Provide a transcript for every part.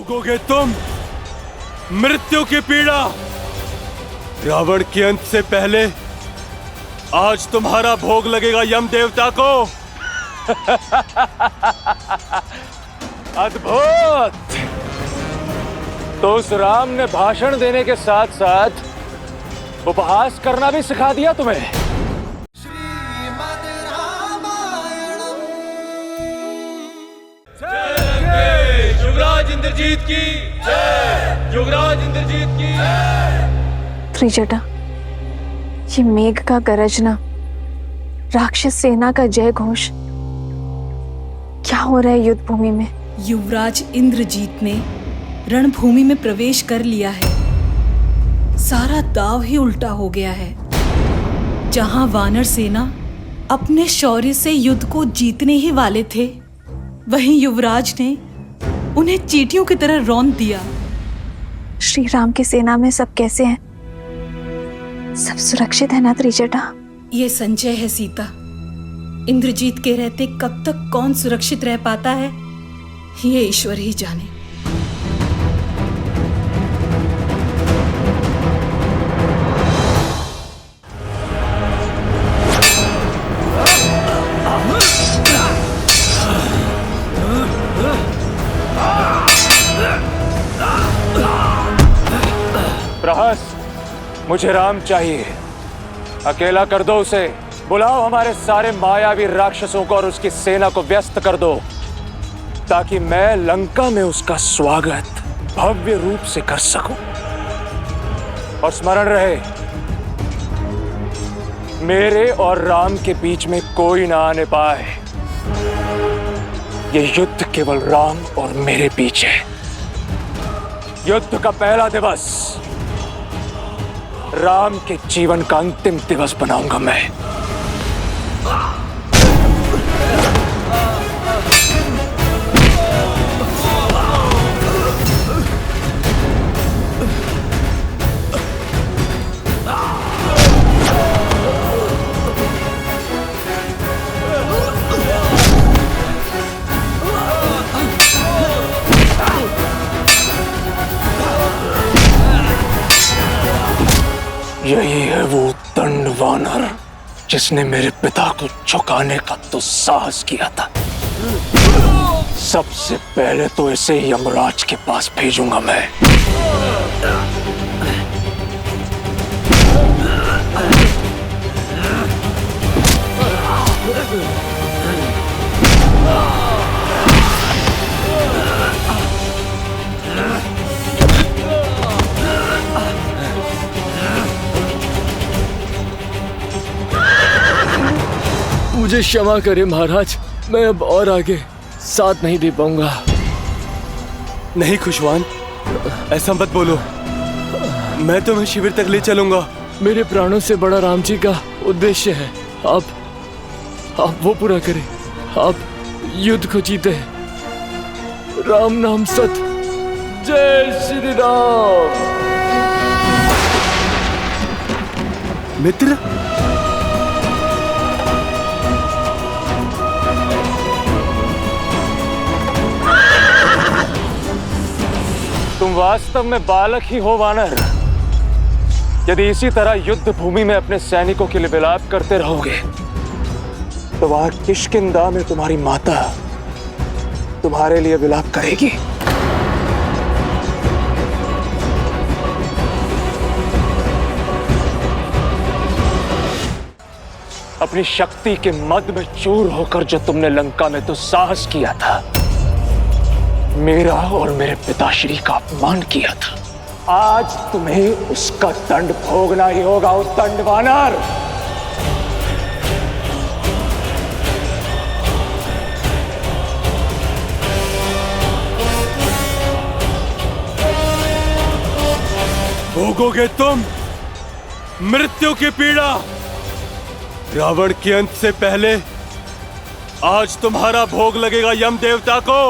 भोगोगे तुम मृत्यु की पीड़ा। रावण के अंत से पहले आज तुम्हारा भोग लगेगा यम देवता को। अद्भुत। तो उस राम ने भाषण देने के साथ साथ उपहास करना भी सिखा दिया तुम्हें। युवराज इंद्रजीत की जय। युवराज इंद्रजीत की जय। त्रिजटा, ये मेघ का गरजना, राक्षस सेना का जय घोष, क्या हो रहा है युद्ध भूमि में? युवराज इंद्रजीत ने रणभूमि में प्रवेश कर लिया है। सारा दाव ही उल्टा हो गया है। जहां वानर सेना अपने शौर्य से युद्ध को जीतने ही वाले थे, वहीं युवराज ने उन्हें चींटियों की तरह रौंद दिया। श्री राम की सेना में सब कैसे हैं? सब सुरक्षित है ना त्रिजटा? ये संचय है सीता। इंद्रजीत के रहते कब तक कौन सुरक्षित रह पाता है, ये ईश्वर ही जाने। प्रहस, मुझे राम चाहिए। अकेला कर दो उसे। बुलाओ हमारे सारे मायावी राक्षसों को और उसकी सेना को व्यस्त कर दो, ताकि मैं लंका में उसका स्वागत भव्य रूप से कर सकूं। और स्मरण रहे, मेरे और राम के बीच में कोई ना आने पाए। ये युद्ध केवल राम और मेरे बीच है। युद्ध का पहला दिवस राम के जीवन का अंतिम दिवस बनाऊंगा मैं। यही है वो दंड वानर जिसने मेरे पिता को झुकाने का तो साहस किया था। सबसे पहले तो इसे यमराज के पास भेजूंगा मैं। मुझे क्षमा करें महाराज, मैं अब और आगे साथ नहीं दे पाऊंगा। नहीं खुशवान, ऐसा मत बोलो। मैं तुम्हें शिविर तक ले चलूंगा। मेरे प्राणों से बड़ा राम जी का उद्देश्य है। आप वो पूरा करें। आप युद्ध को जीते। राम नाम सत। जय श्री राम। मित्र, तुम वास्तव में बालक ही हो वानर। यदि इसी तरह युद्ध भूमि में अपने सैनिकों के लिए विलाप करते रहोगे, तो वहां किष्किंधा में तुम्हारी माता तुम्हारे लिए विलाप करेगी। अपनी शक्ति के मद में चूर होकर जो तुमने लंका में तो साहस किया था, मेरा और मेरे पिताश्री का अपमान किया था, आज तुम्हें उसका दंड भोगना ही होगा। उस दंड वानर। भोगोगे तुम मृत्यु की पीड़ा। रावण के अंत से पहले आज तुम्हारा भोग लगेगा यम देवता को।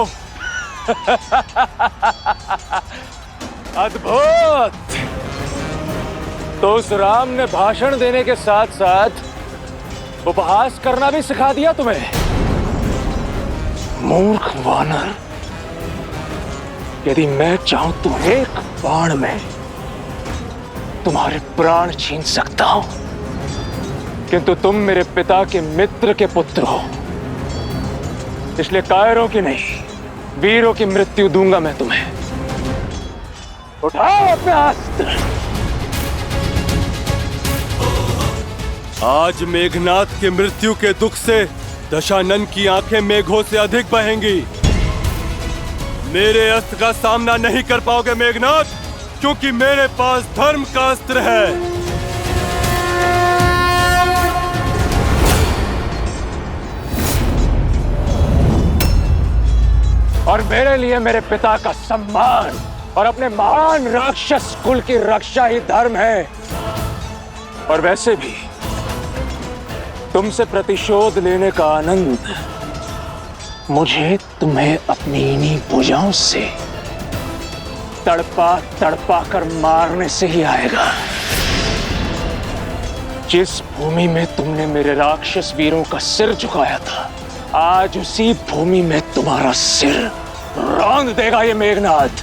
अद्भुत। तो उस राम ने भाषण देने के साथ साथ उपहास करना भी सिखा दिया तुम्हें। मूर्ख वानर, यदि मैं चाहूं तो एक बाण में तुम्हारे प्राण छीन सकता हूं, किंतु तुम मेरे पिता के मित्र के पुत्र हो, इसलिए कायरों की नहीं वीरों की मृत्यु दूंगा मैं तुम्हें। उठाओ अपने अस्त्र। आज मेघनाथ की मृत्यु के दुख से दशानन की आंखें मेघों से अधिक बहेंगी। मेरे अस्त्र का सामना नहीं कर पाओगे मेघनाथ, क्योंकि मेरे पास धर्म का अस्त्र है। और मेरे लिए मेरे पिता का सम्मान और अपने महान राक्षस कुल की रक्षा ही धर्म है। और वैसे भी तुमसे प्रतिशोध लेने का आनंद मुझे तुम्हें अपनी इन्हीं भुजाओं से तड़पा तड़पा कर मारने से ही आएगा। जिस भूमि में तुमने मेरे राक्षस वीरों का सिर झुकाया था, आज उसी भूमि में तुम्हारा सिर रौंद देगा ये मेघनाथ।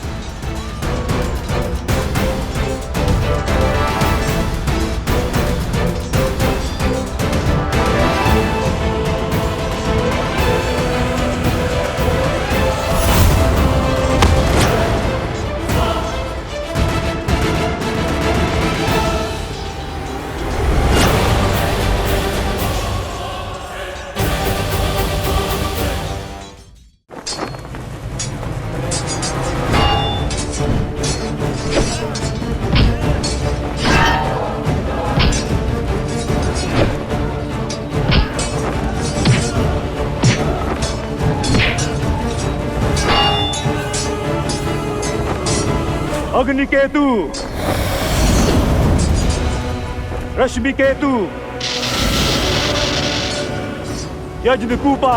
अग्निकेतु, रश्मिकेतु, यज्ञकूपा,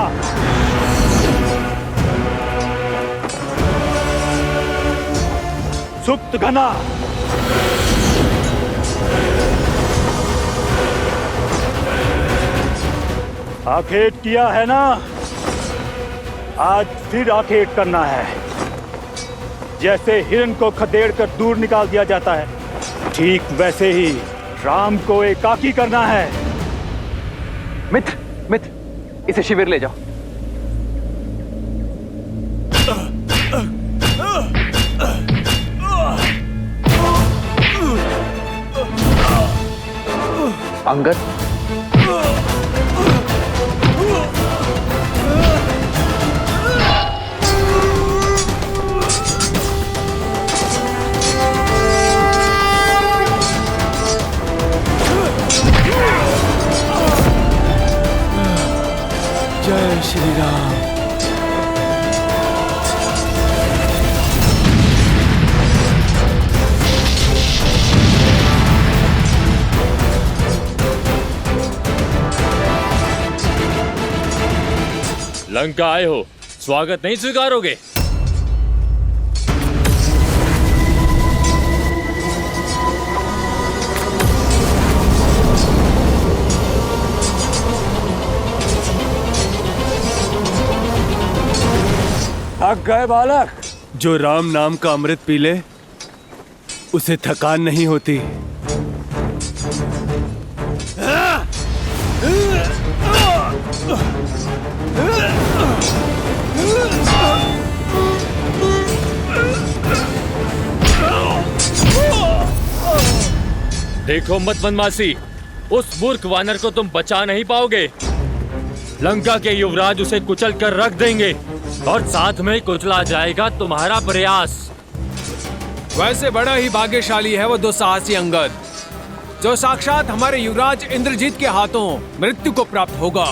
सुप्त घना, आखेट किया है ना, आज फिर आखेट करना है। जैसे हिरण को खदेड़कर दूर निकाल दिया जाता है, ठीक वैसे ही राम को एकाकी करना है। मित्र, मित्र, इसे शिविर ले जाओ। अंगद, जय श्री राम। लंका आए हो, स्वागत नहीं स्वीकारोगे? थक गए बालक? जो राम नाम का अमृत पी ले उसे थकान नहीं होती। देखो मत बनवासी, उस मूर्ख वानर को तुम बचा नहीं पाओगे। लंका के युवराज उसे कुचल कर रख देंगे और साथ में कुचला जाएगा तुम्हारा प्रयास। वैसे बड़ा ही भाग्यशाली है वो दुस्साहसी अंगद, जो साक्षात हमारे युवराज इंद्रजीत के हाथों मृत्यु को प्राप्त होगा।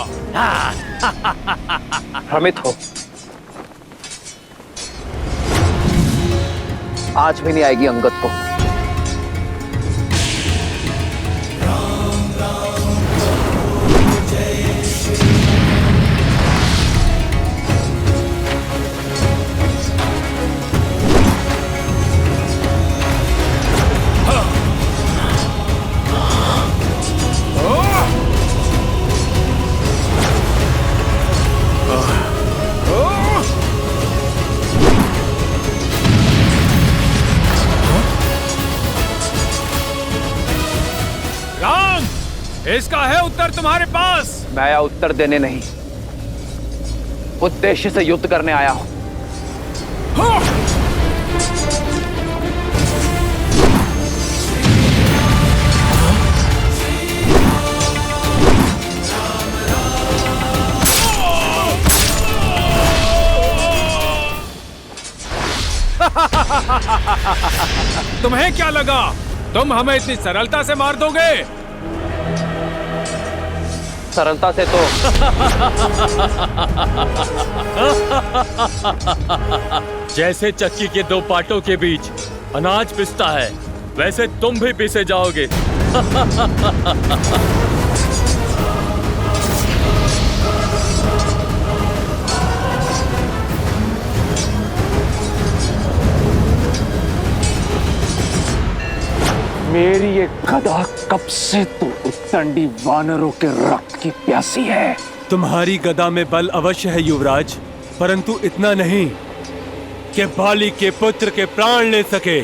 भ्रमित हो, आज भी नहीं आएगी अंगद को। इसका है उत्तर तुम्हारे पास। मैं आया उत्तर देने नहीं, उद्देश्य से युद्ध करने आया हूं। तुम्हें क्या लगा तुम हमें इतनी सरलता से मार दोगे? सरलता से तो जैसे चक्की के दो पाटों के बीच अनाज पिसता है, वैसे तुम भी पिसे जाओगे। मेरी ये गदा कब से तो उद्दंडी वानरों के रक्त की प्यासी है। तुम्हारी गदा में बल अवश्य है युवराज, परंतु इतना नहीं कि बाली के पुत्र के प्राण ले सके।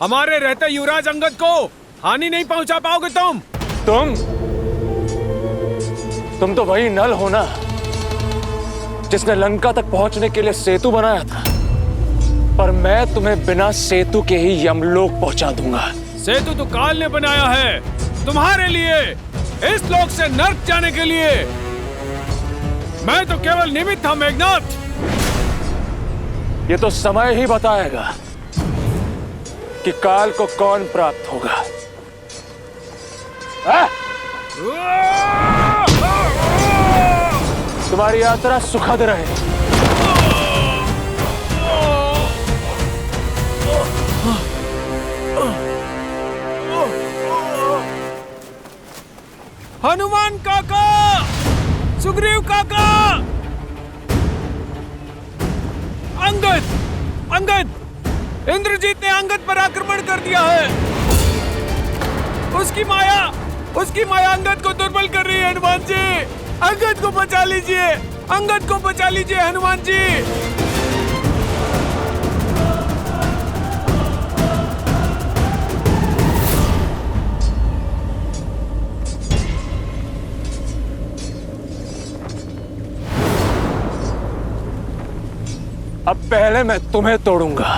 हमारे रहते युवराज अंगद को हानि नहीं पहुंचा पाओगे तुम तो वही नल हो ना जिसने लंका तक पहुंचने के लिए सेतु बनाया था, पर मैं तुम्हें बिना सेतु के ही यमलोक पहुंचा दूंगा। सेतु तो काल ने बनाया है तुम्हारे लिए, इस लोक से नर्क जाने के लिए। मैं तो केवल निमित्त था मेघनाथ। ये तो समय ही बताएगा कि काल को कौन प्राप्त होगा। तुम्हारी यात्रा सुखद रहे। हनुमान काका, सुग्रीव काका, अंगद, इंद्रजीत ने अंगद पर आक्रमण कर दिया है। उसकी माया अंगद को दुर्बल कर रही है। हनुमान जी, अंगद को बचा लीजिए, हनुमान जी। अब पहले मैं तुम्हें तोड़ूंगा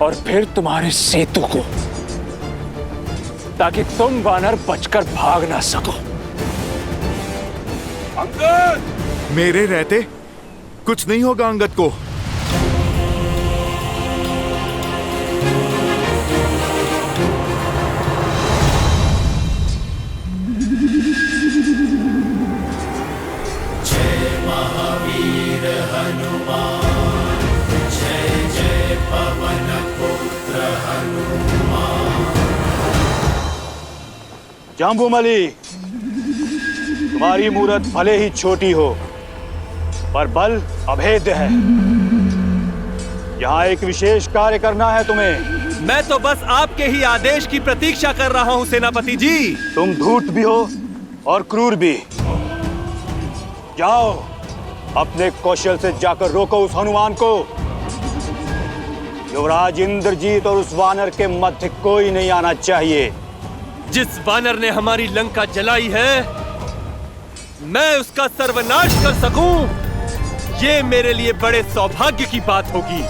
और फिर तुम्हारे सेतु को, ताकि तुम वानर बचकर भाग ना सको। अंगद! मेरे रहते कुछ नहीं होगा अंगद को। जय महावीर हनुमान, जय जय पवन पुत्र हनुमान। जाम्बूमली, तुम्हारी मूरत भले ही छोटी हो, पर बल अभेद्य है। यहाँ एक विशेष कार्य करना है तुम्हें। मैं तो बस आपके ही आदेश की प्रतीक्षा कर रहा हूँ सेनापति जी। तुम धूर्त भी हो और क्रूर भी। जाओ, अपने कौशल से जाकर रोको उस हनुमान को। युवराज इंद्रजीत और उस वानर के मध्य कोई नहीं आना चाहिए। जिस वानर ने हमारी लंका जलाई है, मैं उसका सर्वनाश कर सकूं, ये मेरे लिए बड़े सौभाग्य की बात होगी।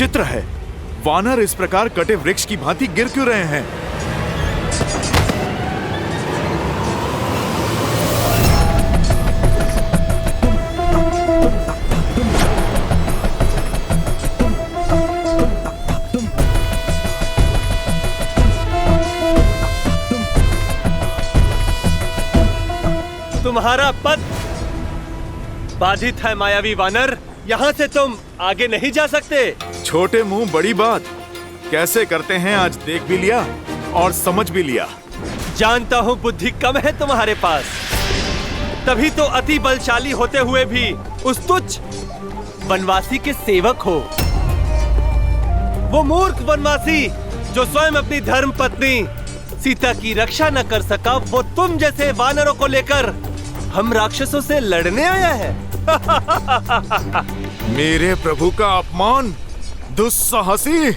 विचित्र है। वानर इस प्रकार कटे वृक्ष की भांति गिर क्यों रहे हैं? तुम्हारा पद बाधित है मायावी वानर। यहाँ से तुम आगे नहीं जा सकते। छोटे मुंह बड़ी बात कैसे करते हैं, आज देख भी लिया और समझ भी लिया। जानता हूँ बुद्धि कम है तुम्हारे पास, तभी तो अति बलशाली होते हुए भी उस तुच्छ वनवासी के सेवक हो। वो मूर्ख वनवासी जो स्वयं अपनी धर्म पत्नी सीता की रक्षा न कर सका, वो तुम जैसे वानरों को लेकर हम राक्षसों से लड़ने आया है। मेरे प्रभु का अपमान, दुस्साहसी।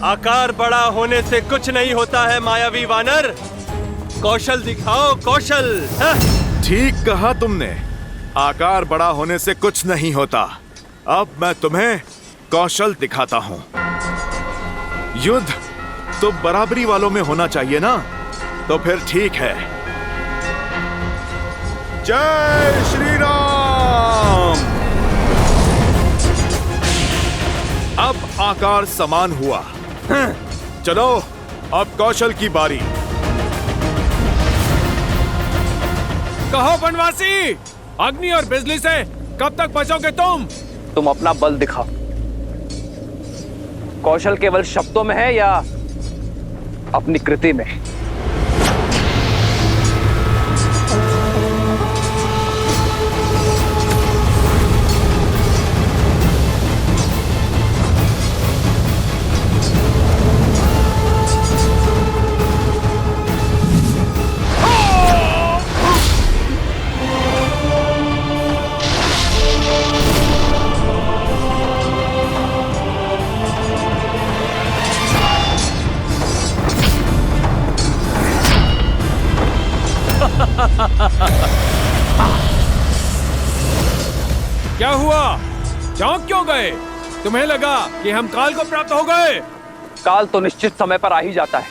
आकार बड़ा होने से कुछ नहीं होता है मायावी वानर। कौशल दिखाओ, कौशल। ठीक कहा तुमने, आकार बड़ा होने से कुछ नहीं होता। अब मैं तुम्हें कौशल दिखाता हूं। युद्ध तो बराबरी वालों में होना चाहिए ना, तो फिर ठीक है। जय श्री राम। अब आकार समान हुआ। चलो अब कौशल की बारी। कहो वनवासी, अग्नि और बिजली से कब तक बचोगे तुम? तुम अपना बल दिखाओ। कौशल केवल शब्दों में है या अपनी कृति में? क्या हुआ? चौंक क्यों गए? तुम्हें लगा कि हम काल को प्राप्त हो गए? काल तो निश्चित समय पर आ ही जाता है।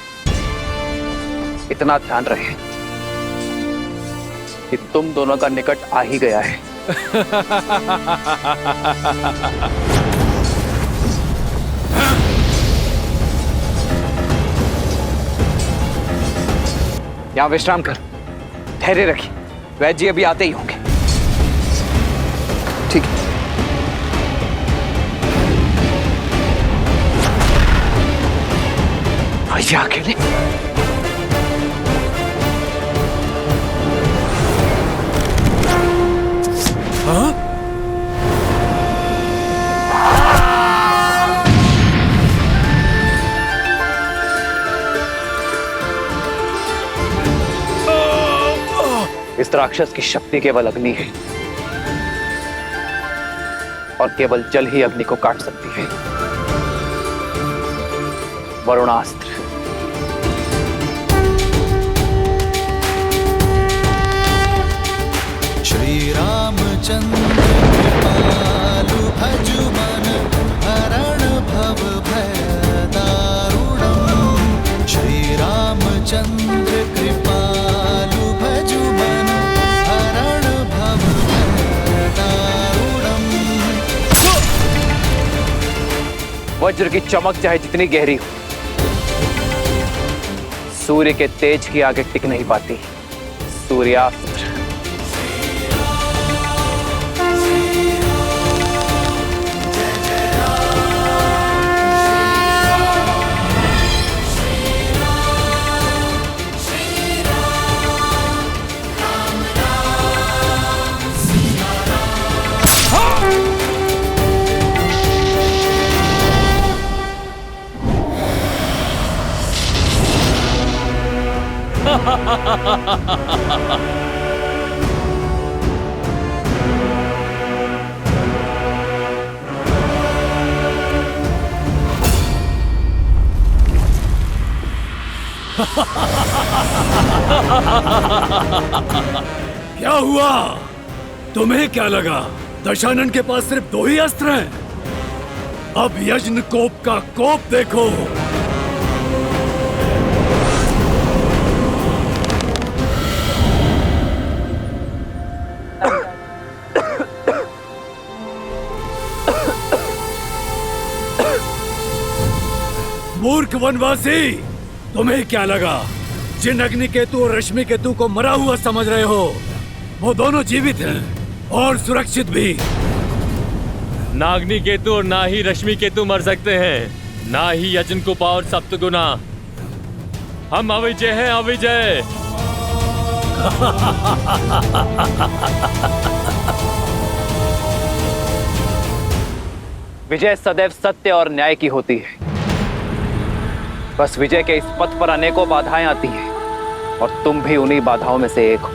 इतना ध्यान रहे कि तुम दोनों का निकट आ ही गया है। यहां विश्राम कर, धैर्य रखिए। वैद्य जी अभी आते ही होंगे। ठीक है। आइए अकेले। हाँ? इस राक्षस की शक्ति केवल अग्नि है और केवल जल ही अग्नि को काट सकती है। वरुणास्त्र। श्री रामचंद्र कृपालु भजु मन हरण भव भय दारुणम्। श्री रामचंद्र कृपालु भजु मन हरण भव भय दारुणम्। वज्र की चमक चाहे जितनी गहरी हो, सूर्य के तेज की आगे टिक नहीं पाती। सूर्यास्त्र। क्या हुआ? तुम्हें क्या लगा दशानन के पास सिर्फ 2 ही अस्त्र हैं? अब यज्ञ कोप का कोप देखो। मूर्ख वनवासी, तुम्हें क्या लगा जिन अग्नि केतु और रश्मि केतु को मरा हुआ समझ रहे हो, वो दोनों जीवित हैं और सुरक्षित भी। ना अग्नि केतु और ना ही रश्मि केतु मर सकते हैं, ना ही यजन कुपा और सप्तगुना। हम अविजय हैं, अविजय। विजय सदैव सत्य और न्याय की होती है। बस विजय के इस पथ पर अनेकों बाधाएं आती हैं और तुम भी उन्हीं बाधाओं में से एक हो।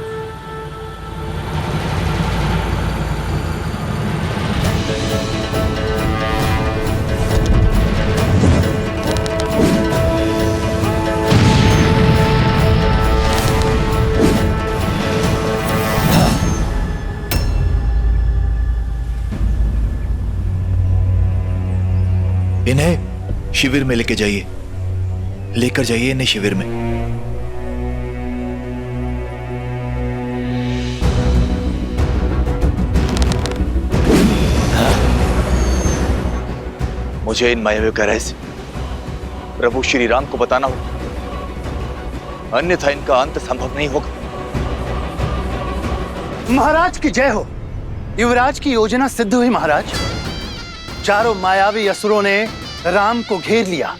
इन्हें शिविर में लेकर जाइए इन्हें शिविर में। मुझे इन मायावियों का रहस्य प्रभु श्री राम को बताना होगा, अन्यथा इनका अंत संभव नहीं होगा। महाराज की जय हो। युवराज की योजना सिद्ध हुई महाराज। चारों मायावी असुरों ने राम को घेर लिया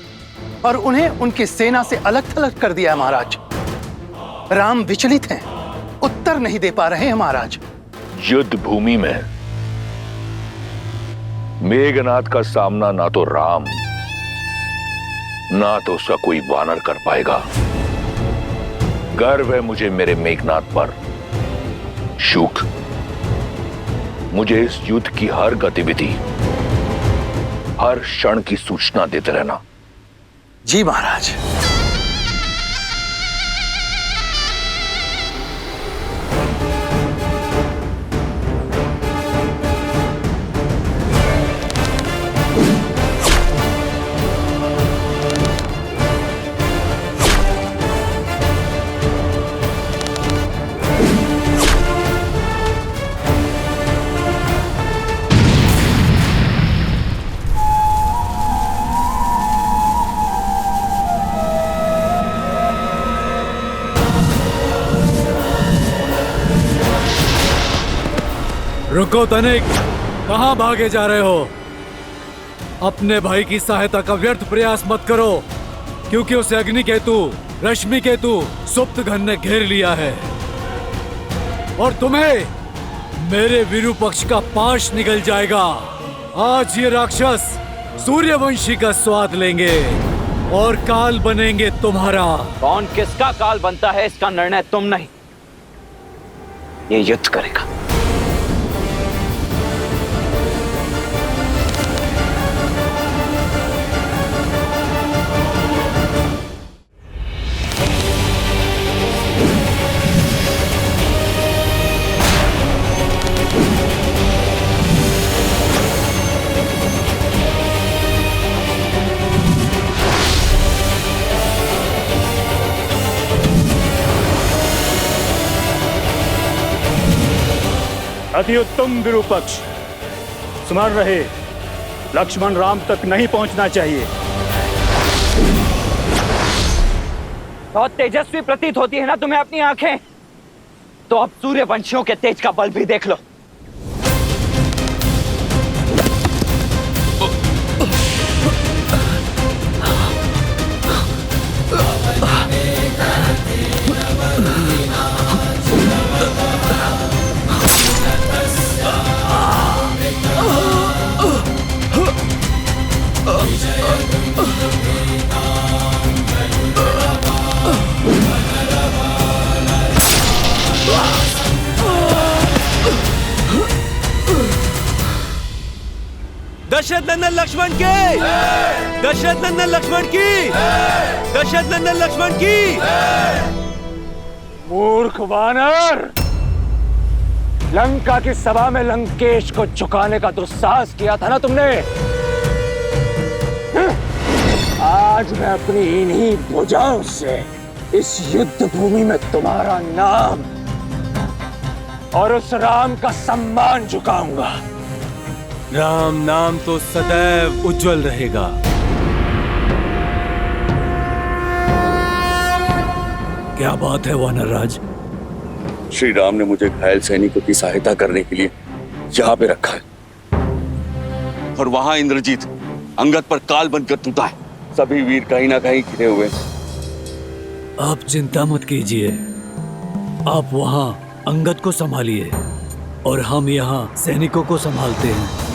और उन्हें उनकी सेना से अलग थलग कर दिया है महाराज। राम विचलित हैं, उत्तर नहीं दे पा रहे हैं महाराज। युद्ध भूमि में मेघनाथ का सामना ना तो राम ना तो उसका कोई वानर कर पाएगा। गर्व है मुझे मेरे मेघनाथ पर। शुक, मुझे इस युद्ध की हर गतिविधि, हर क्षण की सूचना देते रहना। जी महाराज। रुको तनिक, कहां भागे जा रहे हो? अपने भाई की सहायता का व्यर्थ प्रयास मत करो, क्योंकि उसे अग्नि केतु, रश्मि केतु, सुप्त घन ने घेर लिया है और तुम्हें मेरे विरूपक्ष का पाश निकल जाएगा। आज ये राक्षस सूर्यवंशी का स्वाद लेंगे और काल बनेंगे तुम्हारा। कौन किसका काल बनता है इसका निर्णय तुम नहीं, ये युद्ध करेगा। अति उत्तम विरूपक्ष, स्मरण रहे लक्ष्मण राम तक नहीं पहुंचना चाहिए। बहुत तेजस्वी प्रतीत होती है ना तुम्हें अपनी आंखें, तो अब सूर्यवंशियों के तेज का बल भी देख लो। दशरथ नंदन लक्ष्मण की, दशरथ नंदन लक्ष्मण की, दशरथ नंदन लक्ष्मण की। मूर्ख वानर, लंका की सभा में लंकेश को झुकाने का दुस्साहस किया था ना तुमने। आज मैं अपनी इन्हीं भुजाओं से इस युद्ध भूमि में तुम्हारा नाम और उस राम का सम्मान झुकाऊंगा। राम नाम तो सदैव उज्जवल रहेगा। क्या बात है वानरराज? श्री राम ने मुझे घायल सैनिकों की सहायता करने के लिए यहाँ पे रखा है, और वहां इंद्रजीत अंगद पर काल बनकर टूटा है। सभी वीर कहीं ना कहीं घिरे हुए। आप चिंता मत कीजिए, आप वहां अंगद को संभालिए और हम यहाँ सैनिकों को संभालते हैं।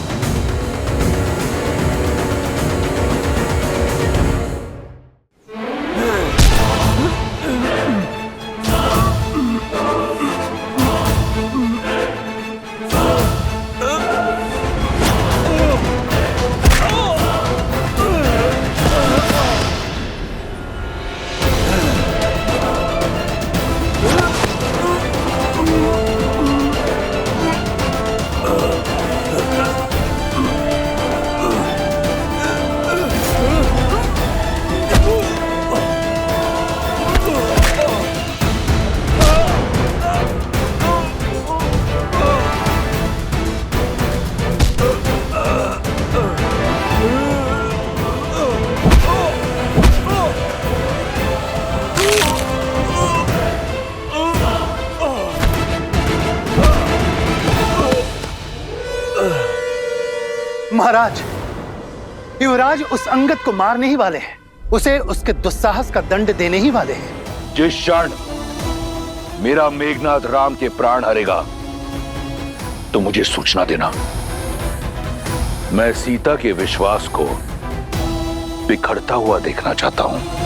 महाराज, युवराज उस अंगद को मारने ही वाले हैं, उसे उसके दुस्साहस का दंड देने ही वाले हैं। जिस क्षण मेरा मेघनाथ राम के प्राण हरेगा तो मुझे सूचना देना। मैं सीता के विश्वास को बिखरता हुआ देखना चाहता हूं।